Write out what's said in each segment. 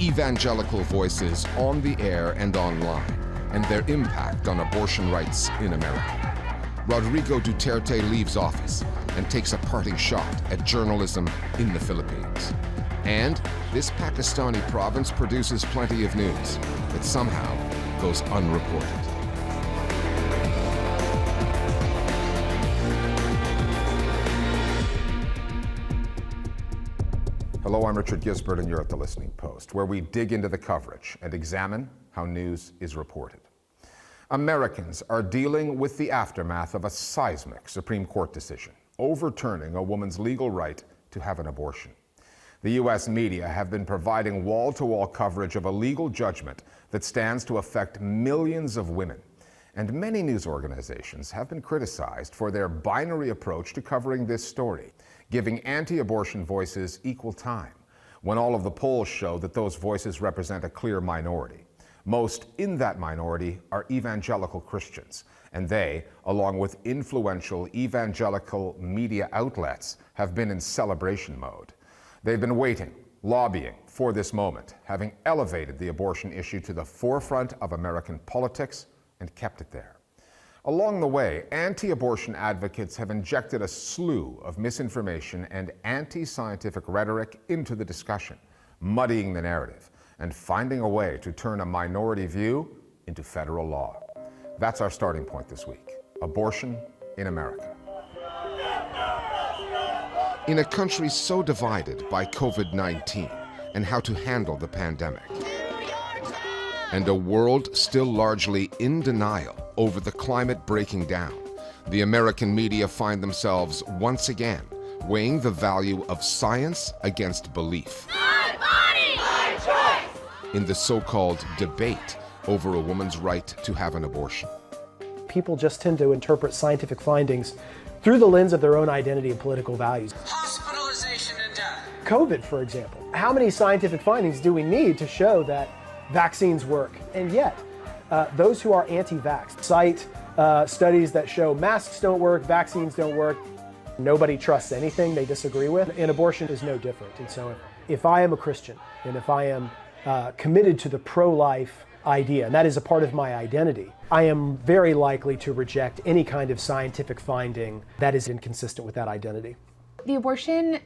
evangelical voices on the air and online, and their impact on abortion rights in America. Rodrigo Duterte leaves office and takes a parting shot at journalism in the Philippines. And this Pakistani province produces plenty of news that somehow goes unreported. Hello, I'm Richard Gisbert, and you're at The Listening Post, where we dig into the coverage and examine how news is reported. Americans are dealing with the aftermath of a seismic Supreme Court decision, overturning a woman's legal right to have an abortion. The U.S. media have been providing wall-to-wall coverage of a legal judgment that stands to affect millions of women. And many news organizations have been criticized for their binary approach to covering this story, giving anti-abortion voices equal time, when all of the polls show that those voices represent a clear minority. Most in that minority are evangelical Christians, and they, along with influential evangelical media outlets, have been in celebration mode. They've been waiting, lobbying for this moment, having elevated the abortion issue to the forefront of American politics and kept it there. Along the way, anti-abortion advocates have injected a slew of misinformation and anti-scientific rhetoric into the discussion, muddying the narrative and finding a way to turn a minority view into federal law. That's our starting point this week: abortion in America. In a country so divided by COVID-19 and how to handle the pandemic, and a world still largely in denial over the climate breaking down, the American media find themselves once again weighing the value of science against belief. My body, my choice! In the so-called debate over a woman's right to have an abortion. People just tend to interpret scientific findings through the lens of their own identity and political values. Hospitalization and death. COVID, for example. How many scientific findings do we need to show that vaccines work? And yet, those who are anti-vax cite studies that show masks don't work, vaccines don't work. Nobody trusts anything they disagree with, and abortion is no different. And so if I am a Christian, and if I am committed to the pro-life idea, and that is a part of my identity, I am very likely to reject any kind of scientific finding that is inconsistent with that identity. The abortion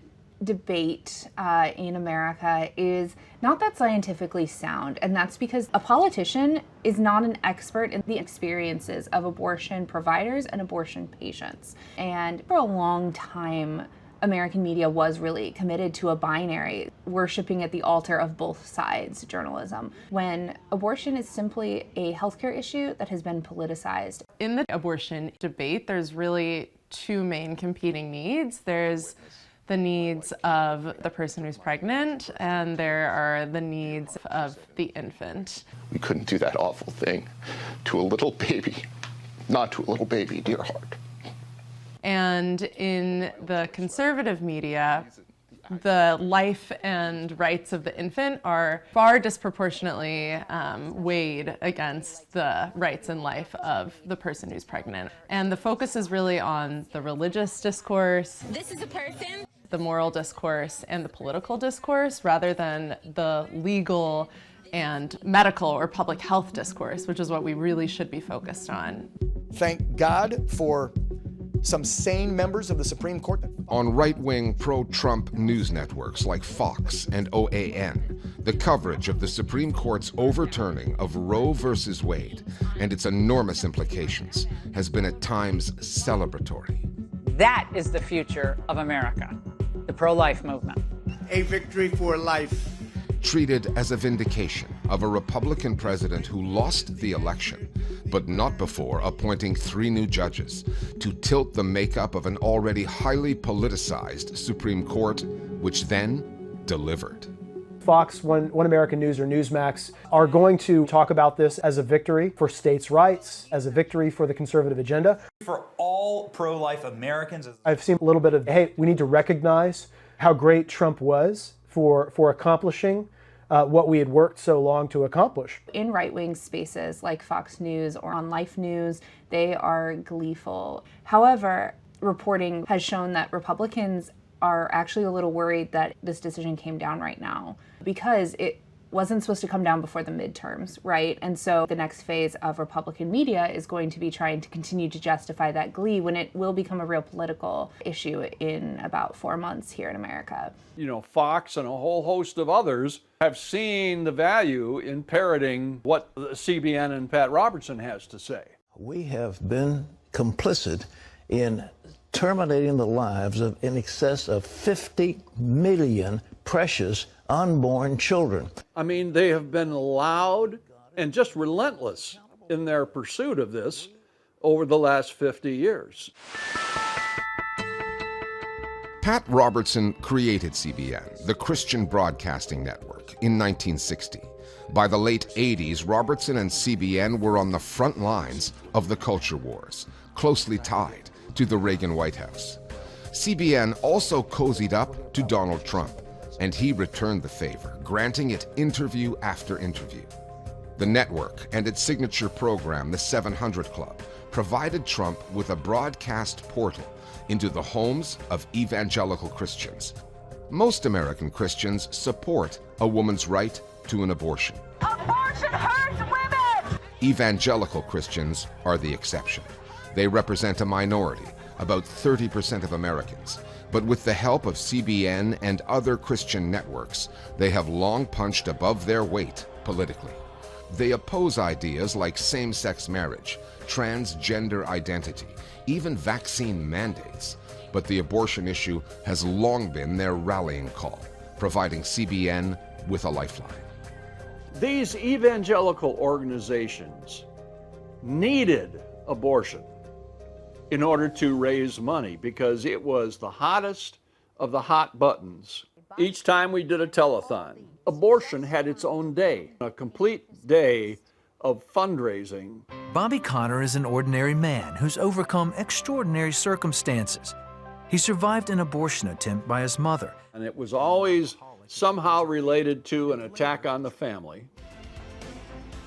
debate in America is not that scientifically sound, and that's because a politician is not an expert in the experiences of abortion providers and abortion patients. And for a long time, American media was really committed to a binary, worshiping at the altar of both sides journalism, when abortion is simply a healthcare issue that has been politicized. In the abortion debate, there's really two main competing needs. There's the needs of the person who's pregnant, and there are the needs of the infant. We couldn't do that awful thing to a little baby, not to a little baby, dear heart. And in the conservative media, the life and rights of the infant are far disproportionately weighed against the rights and life of the person who's pregnant. And the focus is really on the religious discourse. This is a person. The moral discourse and the political discourse, rather than the legal and medical or public health discourse, which is what we really should be focused on. Thank God for some sane members of the Supreme Court. On right-wing pro-Trump news networks like Fox and OAN, the coverage of the Supreme Court's overturning of Roe versus Wade and its enormous implications has been at times celebratory. That is the future of America, the pro-life movement. A victory for life. Treated as a vindication of a Republican president who lost the election, but not before appointing 3 new judges to tilt the makeup of an already highly politicized Supreme Court, which then delivered. Fox, One American News, or Newsmax are going to talk about this as a victory for states' rights, as a victory for the conservative agenda. For all pro-life Americans. I've seen a little bit of, hey, we need to recognize how great Trump was for accomplishing what we had worked so long to accomplish. In right-wing spaces like Fox News or on Life News, they are gleeful. However, reporting has shown that Republicans are actually a little worried that this decision came down right now, because it wasn't supposed to come down before the midterms, right? And so the next phase of Republican media is going to be trying to continue to justify that glee when it will become a real political issue in about 4 months here in America. You know, Fox and a whole host of others have seen the value in parroting what CBN and Pat Robertson has to say. We have been complicit in terminating the lives of in excess of 50 million precious unborn children. I mean, they have been loud and just relentless in their pursuit of this over the last 50 years. Pat Robertson created CBN, the Christian Broadcasting Network, in 1960. By the late 80s, Robertson and CBN were on the front lines of the culture wars, closely tied to the Reagan White House. CBN also cozied up to Donald Trump, and he returned the favor, granting it interview after interview. The network and its signature program, the 700 Club, provided Trump with a broadcast portal into the homes of evangelical Christians. Most American Christians support a woman's right to an abortion. Abortion hurts women! Evangelical Christians are the exception. They represent a minority, about 30% of Americans. But with the help of CBN and other Christian networks, they have long punched above their weight politically. They oppose ideas like same-sex marriage, transgender identity, even vaccine mandates. But the abortion issue has long been their rallying call, providing CBN with a lifeline. These evangelical organizations needed abortion in order to raise money because it was the hottest of the hot buttons. Each time we did a telethon, abortion had its own day, a complete day of fundraising. Bobby Connor is an ordinary man who's overcome extraordinary circumstances. He survived an abortion attempt by his mother. And it was always somehow related to an attack on the family.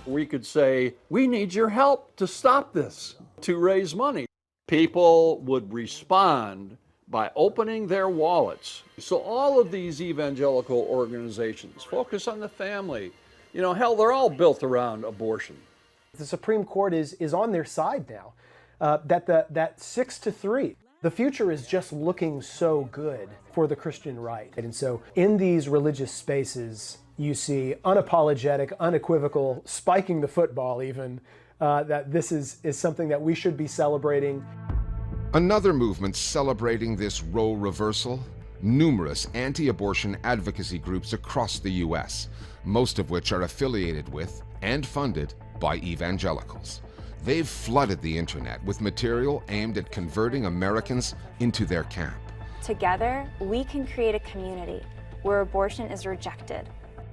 We could say, we need your help to stop this, to raise money. People would respond by opening their wallets. So all of these evangelical organizations focus on the family. You know, hell, they're all built around abortion. The Supreme Court is on their side now. That 6-3. The future is just looking so good for the Christian right. And so in these religious spaces, you see unapologetic, unequivocal, spiking the football even, that this is something that we should be celebrating. Another movement celebrating this role reversal, numerous anti-abortion advocacy groups across the U.S., most of which are affiliated with and funded by evangelicals. They've flooded the internet with material aimed at converting Americans into their camp. Together, we can create a community where abortion is rejected.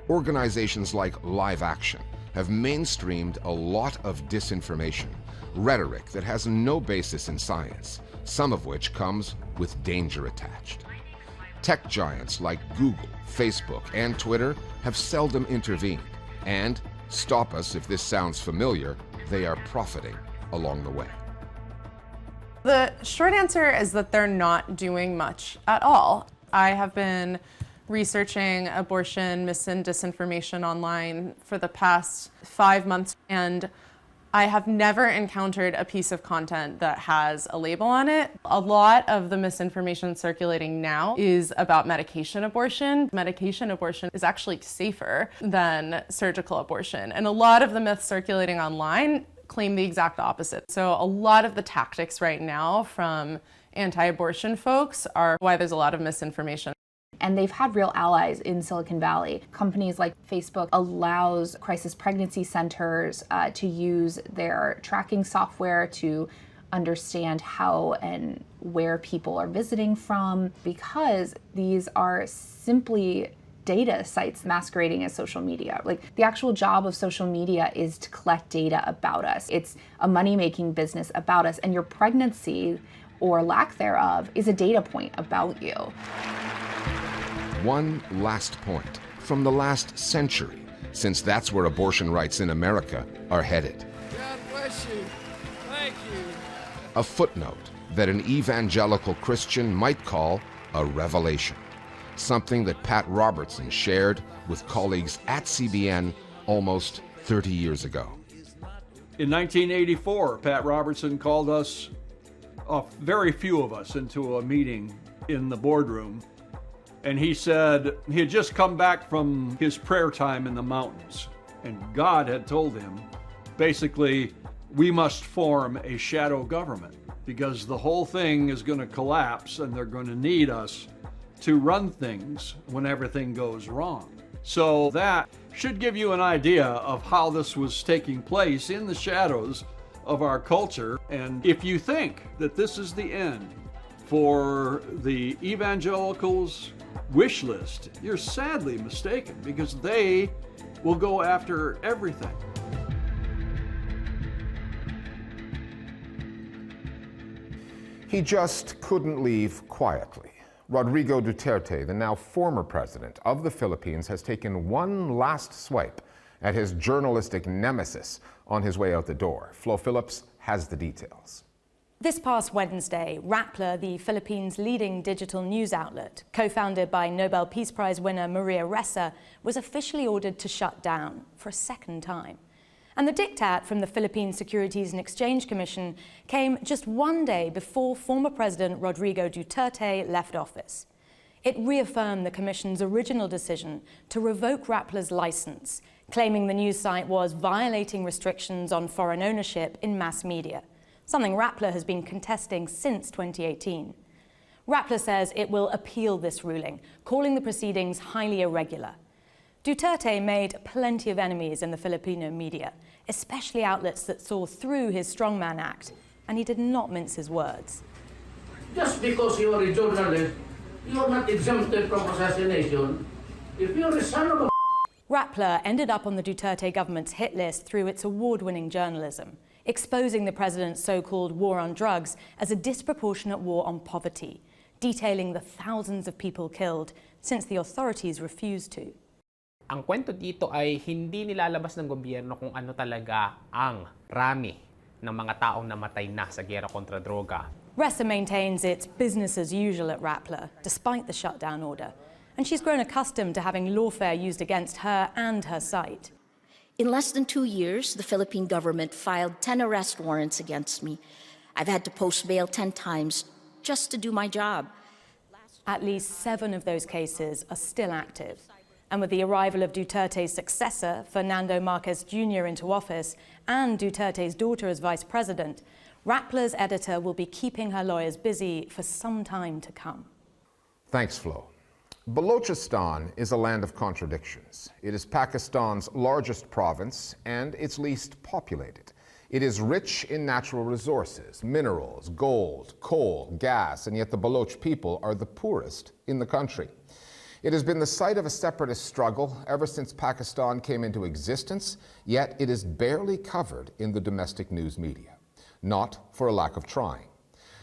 Organizations like Live Action have mainstreamed a lot of disinformation, rhetoric that has no basis in science, some of which comes with danger attached. Tech giants like Google, Facebook, and Twitter have seldom intervened, and, stop us if this sounds familiar, they are profiting along the way. The short answer is that they're not doing much at all. I have been researching abortion, mis and disinformation online for the past 5 months, and I have never encountered a piece of content that has a label on it. A lot of the misinformation circulating now is about medication abortion. Medication abortion is actually safer than surgical abortion, and a lot of the myths circulating online claim the exact opposite. So a lot of the tactics right now from anti-abortion folks are why there's a lot of misinformation. And they've had real allies in Silicon Valley. Companies like Facebook allows crisis pregnancy centers to use their tracking software to understand how and where people are visiting from, because these are simply data sites masquerading as social media. Like, the actual job of social media is to collect data about us. It's a money-making business about us, and your pregnancy or lack thereof is a data point about you. One last point from the last century, since that's where abortion rights in America are headed. God bless you. Thank you. A footnote that an evangelical Christian might call a revelation. something that Pat Robertson shared with colleagues at CBN almost 30 years ago. In 1984, Pat Robertson called us, very few of us, into a meeting in the boardroom. And he said he had just come back from his prayer time in the mountains. And God had told him, basically, we must form a shadow government because the whole thing is going to collapse and they're going to need us to run things when everything goes wrong. So that should give you an idea of how this was taking place in the shadows of our culture. And if you think that this is the end for the evangelicals' wish list, you're sadly mistaken, because they will go after everything. He just couldn't leave quietly. Rodrigo Duterte, the now former president of the Philippines, has taken one last swipe at his journalistic nemesis on his way out the door. Flo Philips has the details. This past Wednesday, Rappler, the Philippines' leading digital news outlet, co-founded by Nobel Peace Prize winner Maria Ressa, was officially ordered to shut down for a second time. And the diktat from the Philippine Securities and Exchange Commission came just one day before former President Rodrigo Duterte left office. It reaffirmed the Commission's original decision to revoke Rappler's license, claiming the news site was violating restrictions on foreign ownership in mass media, something Rappler has been contesting since 2018. Rappler says it will appeal this ruling, calling the proceedings highly irregular. Duterte made plenty of enemies in the Filipino media, especially outlets that saw through his strongman act, and he did not mince his words. Just because you are a journalist, you are not exempted from assassination. If you're a son of a... Rappler ended up on the Duterte government's hit list through its award-winning journalism, exposing the president's so-called war on drugs as a disproportionate war on poverty, detailing the thousands of people killed since the authorities refused to. Ang kwento dito ay hindi nilalabas ng gobyerno kung ano talaga ang rami ng mga taong namatay na sa giyera kontra droga. Ressa maintains it's business as usual at Rappler, despite the shutdown order, and she's grown accustomed to having lawfare used against her and her site. In less than 2 years, the Philippine government filed 10 arrest warrants against me. I've had to post bail 10 times just to do my job. At least 7 of those cases are still active. And with the arrival of Duterte's successor, Fernando Marquez Jr. into office, and Duterte's daughter as vice president, Rappler's editor will be keeping her lawyers busy for some time to come. Thanks, Flo. Balochistan is a land of contradictions. It is Pakistan's largest province and its least populated. It is rich in natural resources, minerals, gold, coal, gas, and yet the Baloch people are the poorest in the country. It has been the site of a separatist struggle ever since Pakistan came into existence, yet it is barely covered in the domestic news media. Not for a lack of trying.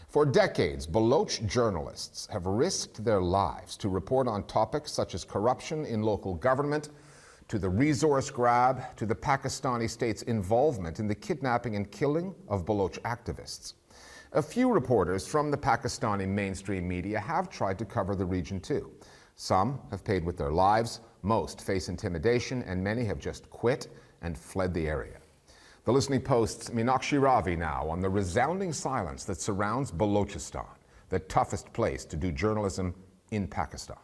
For decades, Baloch journalists have risked their lives to report on topics such as corruption in local government, to the resource grab, to the Pakistani state's involvement in the kidnapping and killing of Baloch activists. A few reporters from the Pakistani mainstream media have tried to cover the region too. Some have paid with their lives, most face intimidation, and many have just quit and fled the area. The Listening Post's Meenakshi Ravi now on the resounding silence that surrounds Balochistan, the toughest place to do journalism in Pakistan.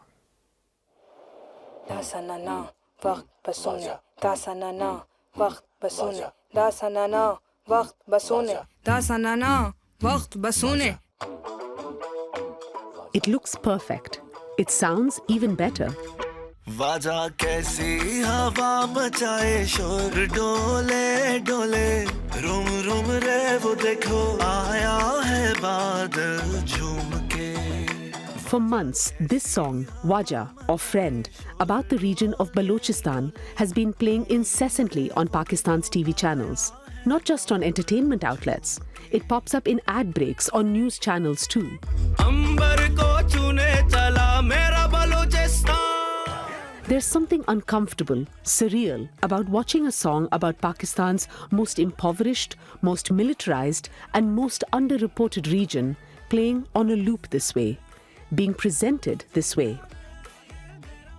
It looks perfect. It sounds even better. वाजा कैसी हवा मचाए शोर डोले डोले room room रे वो देखो आया है बादल झूम के. For months, this song, Waja, or Friend, about the region of Balochistan has been playing incessantly on Pakistan's TV channels. Not just on entertainment outlets, it pops up in ad breaks on news channels too. There's something uncomfortable, surreal about watching a song about Pakistan's most impoverished, most militarized, and most underreported region playing on a loop this way, being presented this way.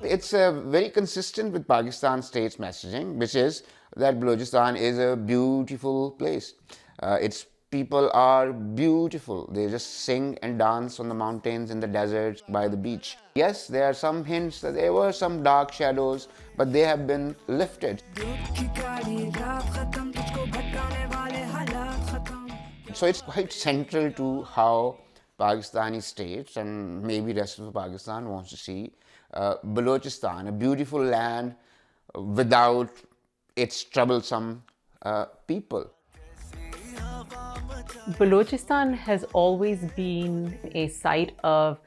It's very consistent with Pakistan state's messaging, which is that Balochistan is a beautiful place. Its people are beautiful. They just sing and dance on the mountains, in the deserts, by the beach. Yes, there are some hints that there were some dark shadows, but they have been lifted. So it's quite central to how Pakistani states and maybe rest of Pakistan wants to see Balochistan, a beautiful land without its troublesome people. Balochistan has always been a site of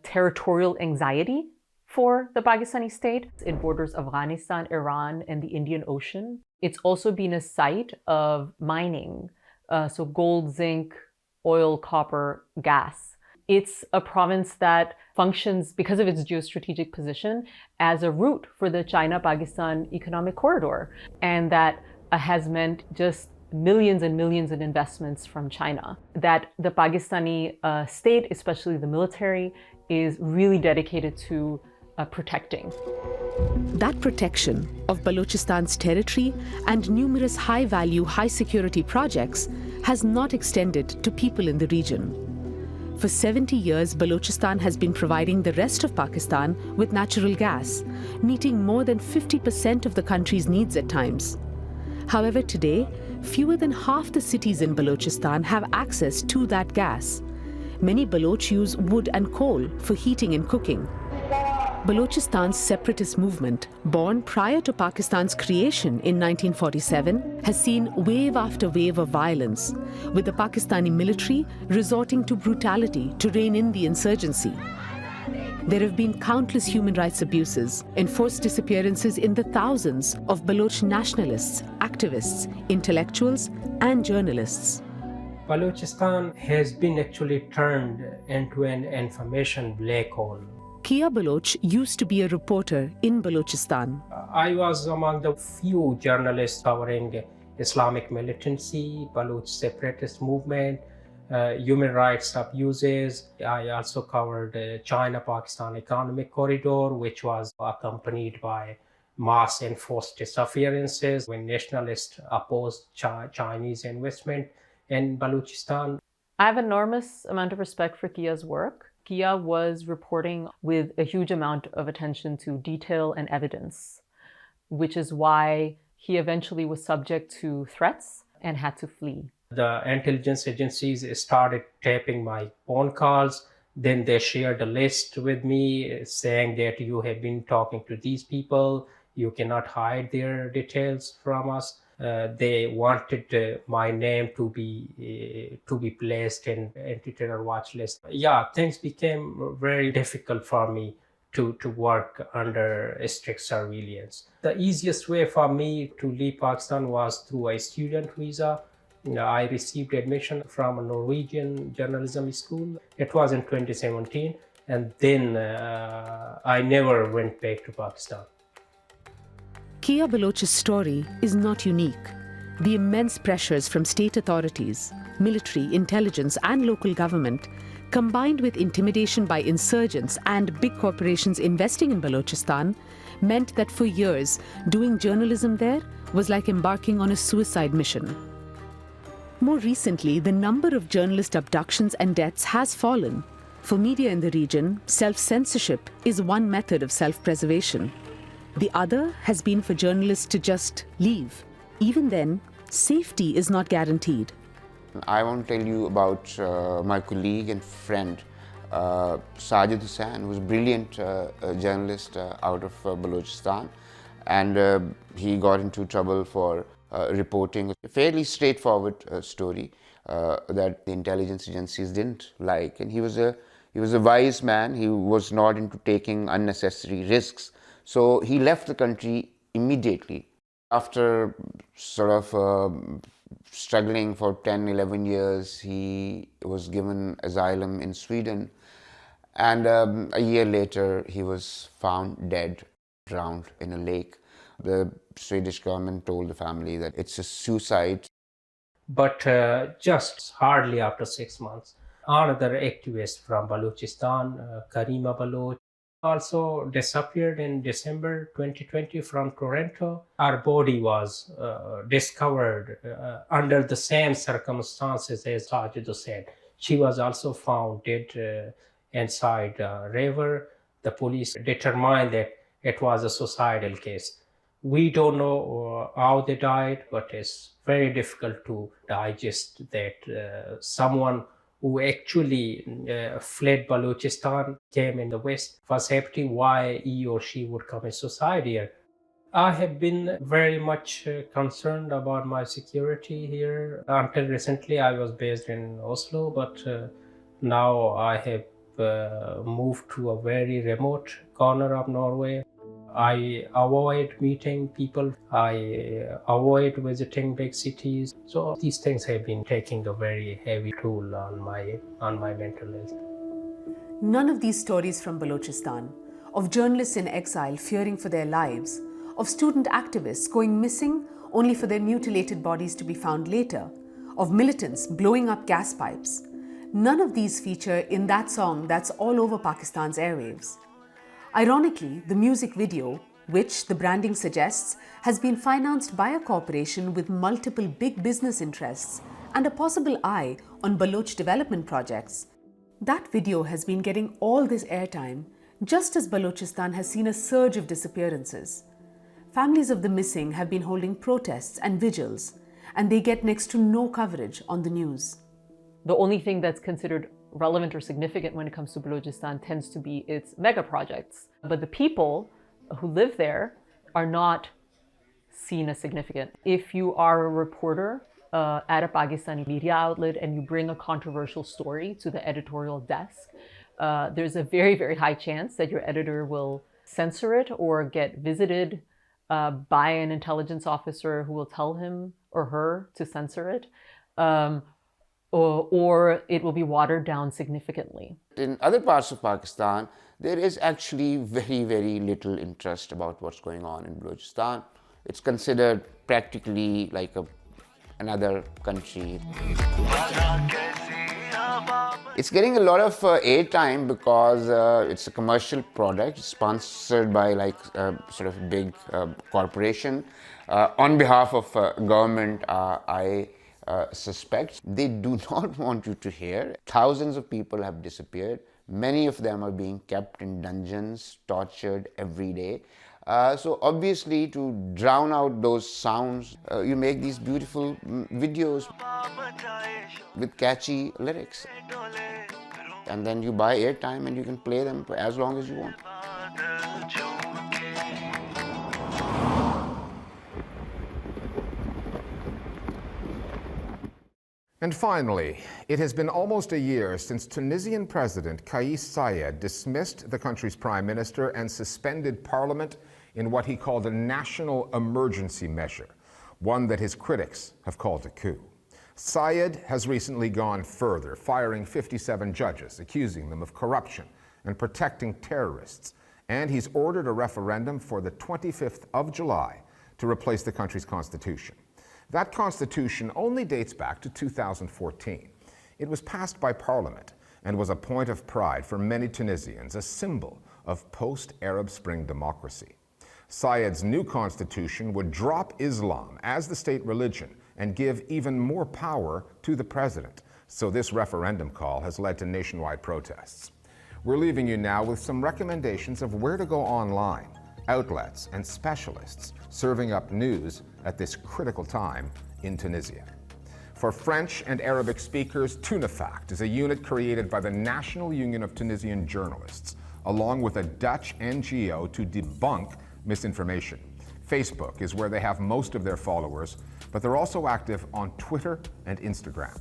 territorial anxiety for the Pakistani state. It borders Afghanistan, Iran, and the Indian Ocean. It's also been a site of mining, so gold, zinc, oil, copper, gas. It's a province that functions, because of its geostrategic position, as a route for the China-Pakistan economic corridor, and that has meant just millions and millions in investments from China, that the Pakistani state, especially the military, is really dedicated to protecting. That protection of Balochistan's territory and numerous high-value, high-security projects has not extended to people in the region. For 70 years, Balochistan has been providing the rest of Pakistan with natural gas, meeting more than 50% of the country's needs at times. However, today, fewer than half the cities in Balochistan have access to that gas. Many Baloch use wood and coal for heating and cooking. Balochistan's separatist movement, born prior to Pakistan's creation in 1947, has seen wave after wave of violence, with the Pakistani military resorting to brutality to rein in the insurgency. There have been countless human rights abuses, enforced disappearances in the thousands of Baloch nationalists, activists, intellectuals, and journalists. Balochistan has been actually turned into an information black hole. Kia Baloch used to be a reporter in Balochistan. I was among the few journalists covering Islamic militancy, Baloch separatist movement, human rights abuses. I also covered China-Pakistan economic corridor, which was accompanied by mass enforced disappearances when nationalists opposed Chinese investment in Balochistan. I have enormous amount of respect for Kia's work. Kia was reporting with a huge amount of attention to detail and evidence, which is why he eventually was subject to threats and had to flee. The intelligence agencies started taping my phone calls. Then they shared a list with me saying that you have been talking to these people. You cannot hide their details from us. They wanted my name to be placed in anti-terror watch list. Yeah, things became very difficult for me to work under strict surveillance. The easiest way for me to leave Pakistan was through a student visa. I received admission from a Norwegian journalism school. It was in 2017, and then I never went back to Pakistan. Kia Baloch's story is not unique. The immense pressures from state authorities, military, intelligence, and local government, combined with intimidation by insurgents and big corporations investing in Balochistan, meant that for years, doing journalism there was like embarking on a suicide mission. More recently, the number of journalist abductions and deaths has fallen. For media in the region, self-censorship is one method of self-preservation. The other has been for journalists to just leave. Even then, safety is not guaranteed. I want to tell you about my colleague and friend, Sajid Hussain, who was a brilliant journalist out of Balochistan. And he got into trouble for reporting a fairly straightforward story that the intelligence agencies didn't like. And he was a wise man. He was not into taking unnecessary risks. So he left the country immediately. After sort of struggling for 10, 11 years, he was given asylum in Sweden. And a year later, he was found dead, drowned in a lake. The Swedish government told the family that it's a suicide. But just hardly after 6 months, another activist from Balochistan, Karima Baloch, Also disappeared in December 2020 from Toronto. Our body was discovered under the same circumstances as Sajid said. She was also found dead inside a river. The police determined that it was a suicidal case. We don't know how they died, but it's very difficult to digest that someone who actually fled Balochistan, came in the West for safety, why he or she would commit suicide here. I have been very much concerned about my security here. Until recently, I was based in Oslo, but now I have moved to a very remote corner of Norway. I avoid meeting people. I avoid visiting big cities. So these things have been taking a very heavy toll on my mental health. None of these stories from Balochistan, of journalists in exile fearing for their lives, of student activists going missing only for their mutilated bodies to be found later, of militants blowing up gas pipes, none of these feature in that song that's all over Pakistan's airwaves. Ironically, the music video, which the branding suggests has been financed by a corporation with multiple big business interests and a possible eye on Baloch development projects, that video has been getting all this airtime just as Balochistan has seen a surge of disappearances. Families of the missing have been holding protests and vigils, and they get next to no coverage on the news. The only thing that's considered relevant or significant when it comes to Balochistan tends to be its mega projects. But the people who live there are not seen as significant. If you are a reporter at a Pakistani media outlet and you bring a controversial story to the editorial desk, there's a very, very high chance that your editor will censor it or get visited by an intelligence officer who will tell him or her to censor it. Or it will be watered down significantly. In other parts of Pakistan, there is actually very, very little interest about what's going on in Balochistan. It's considered practically like another country. It's getting a lot of airtime because it's a commercial product sponsored by like sort of a big corporation. On behalf of government, I suspect they do not want you to hear. Thousands of people have disappeared. Many of them are being kept in dungeons, tortured every day. So obviously to drown out those sounds, you make these beautiful videos with catchy lyrics. And then you buy airtime and you can play them for as long as you want. And finally, it has been almost a year since Tunisian President Kais Saied dismissed the country's prime minister and suspended parliament in what he called a national emergency measure, one that his critics have called a coup. Saied has recently gone further, firing 57 judges, accusing them of corruption and protecting terrorists, and he's ordered a referendum for the 25th of July to replace the country's constitution. That constitution only dates back to 2014. It was passed by Parliament and was a point of pride for many Tunisians, a symbol of post-Arab Spring democracy. Saied's new constitution would drop Islam as the state religion and give even more power to the president. So this referendum call has led to nationwide protests. We're leaving you now with some recommendations of where to go online, outlets and specialists serving up news at this critical time in Tunisia. For French and Arabic speakers, TUNIFACT is a unit created by the National Union of Tunisian Journalists, along with a Dutch NGO to debunk misinformation. Facebook is where they have most of their followers, but they're also active on Twitter and Instagram.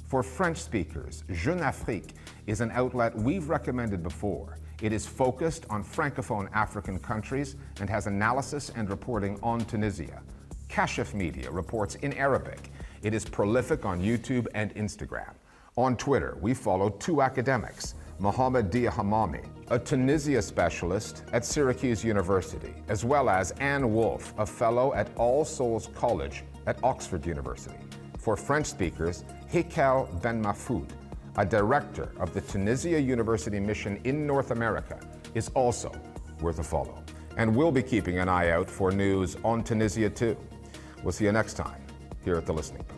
For French speakers, Jeune Afrique is an outlet we've recommended before. It is focused on Francophone African countries and has analysis and reporting on Tunisia. Kashif Media reports in Arabic. It is prolific on YouTube and Instagram. On Twitter, we follow two academics, Mohamed Dia Hamami, a Tunisia specialist at Syracuse University, as well as Anne Wolf, a fellow at All Souls College at Oxford University. For French speakers, Hekel Ben Mahfoud, a director of the Tunisia University Mission in North America, is also worth a follow. And we'll be keeping an eye out for news on Tunisia too. We'll see you next time here at The Listening Post.